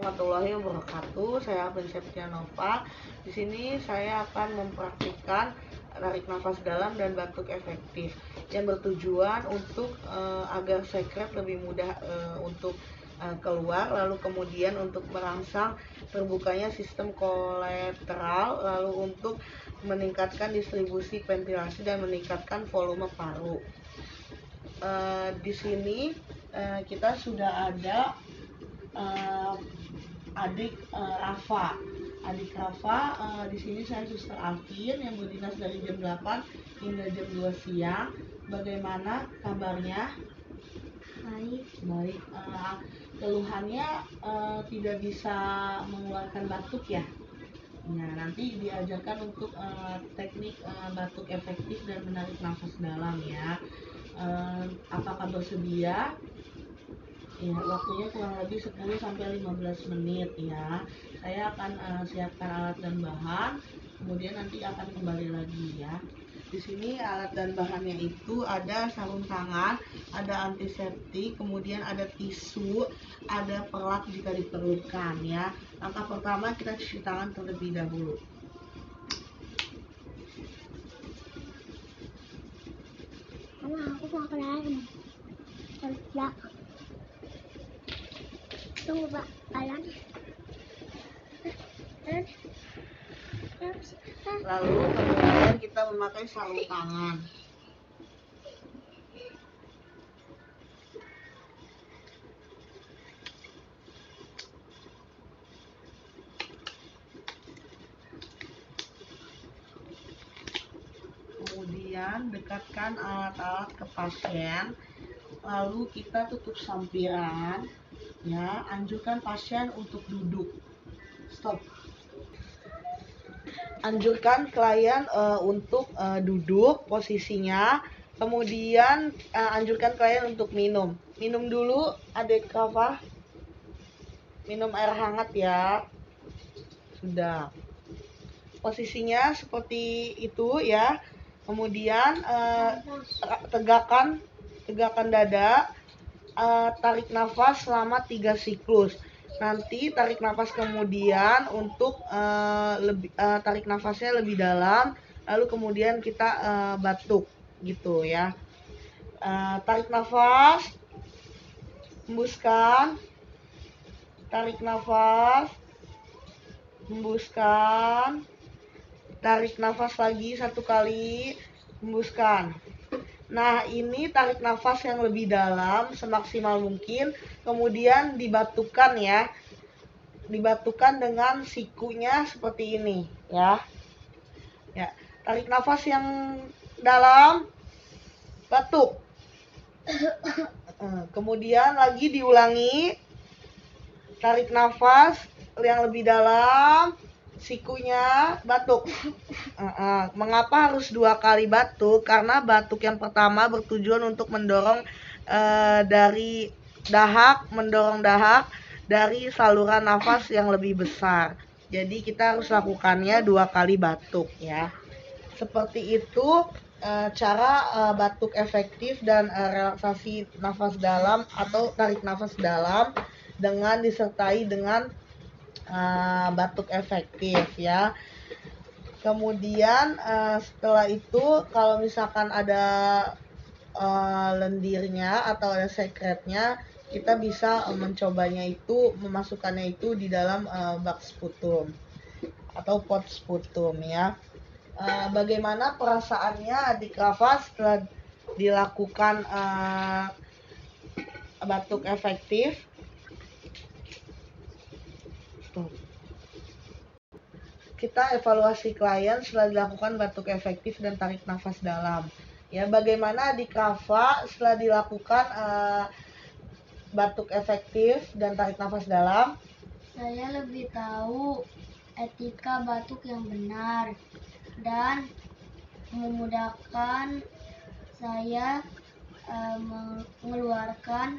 Warahmatullahi wabarakatuh. Saya Abin Septianova. Di sini saya akan mempraktikkan tarik nafas dalam dan batuk efektif yang bertujuan untuk agar sekret lebih mudah untuk keluar, lalu kemudian untuk merangsang terbukanya sistem kolateral, lalu untuk meningkatkan distribusi ventilasi dan meningkatkan volume paru. Di sini kita sudah ada adik Rafa. Adik Rafa, di sini saya Suster Alvin yang berdinas dari jam 8 hingga jam 2 siang. Bagaimana kabarnya? Baik. Baik. Keluhannya tidak bisa mengeluarkan batuk ya? Nah, nanti diajarkan untuk teknik batuk efektif dan menarik nafas dalam ya. Apakah bersedia? Ya, waktunya kurang lebih 10-15 menit ya. Saya akan siapkan alat dan bahan, kemudian nanti akan kembali lagi ya. Di sini alat dan bahannya itu ada sarung tangan, ada antiseptik, kemudian ada tisu, ada pelak jika diperlukan ya. Langkah pertama kita cuci tangan terlebih dahulu. Mama, aku mau kenalan sama belakang. Tunggu, Pak. Alam. Lalu kemudian kita memakai sarung tangan. Kemudian dekatkan alat-alat ke pasien, lalu kita tutup sampiran ya, anjurkan pasien untuk duduk. Stop. Anjurkan klien untuk duduk posisinya, kemudian anjurkan klien untuk minum dulu. Adik Rafa, minum air hangat ya. Sudah, posisinya seperti itu ya. Kemudian tegakkan dada, tarik nafas selama 3 siklus. Nanti tarik nafas kemudian untuk tarik nafasnya lebih dalam, lalu kemudian kita batuk gitu ya. Tarik nafas, hembuskan, tarik nafas, hembuskan, tarik nafas lagi 1 kali, hembuskan. Nah, ini tarik nafas yang lebih dalam semaksimal mungkin, kemudian dibatukan ya. Dibatukan dengan sikunya seperti ini ya. Ya, tarik nafas yang dalam, batuk. Kemudian lagi diulangi. Tarik nafas yang lebih dalam, sikunya batuk. Mengapa harus 2 kali batuk? Karena batuk yang pertama bertujuan untuk mendorong dari dahak, dari saluran nafas yang lebih besar. Jadi kita harus lakukannya 2 kali batuk ya. Seperti itu cara batuk efektif dan relaksasi nafas dalam atau tarik nafas dalam dengan disertai dengan batuk efektif ya. Kemudian setelah itu kalau misalkan ada lendirnya atau ada sekretnya, kita bisa mencobanya itu, memasukkannya itu di dalam bak sputum atau pot sputum ya. Bagaimana perasaannya adik Rafa setelah dilakukan batuk efektif? Kita evaluasi klien setelah dilakukan batuk efektif dan tarik nafas dalam. Ya, bagaimana adik Rafa setelah dilakukan batuk efektif dan tarik nafas dalam? Saya lebih tahu etika batuk yang benar dan memudahkan saya mengeluarkan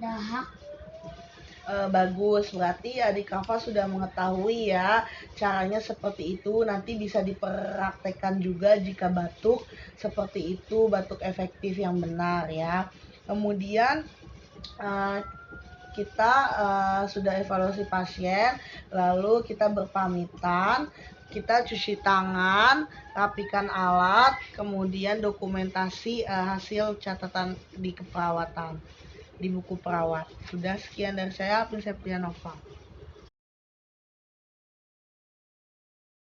dahak. Bagus, berarti adik Rafa sudah mengetahui ya caranya seperti itu. Nanti bisa dipraktekkan juga jika batuk seperti itu, batuk efektif yang benar ya. Kemudian kita sudah evaluasi pasien, lalu kita berpamitan, kita cuci tangan, rapikan alat, kemudian dokumentasi hasil catatan di keperawatan, di buku perawat. Sudah, sekian dari saya, Alvin Septrianova.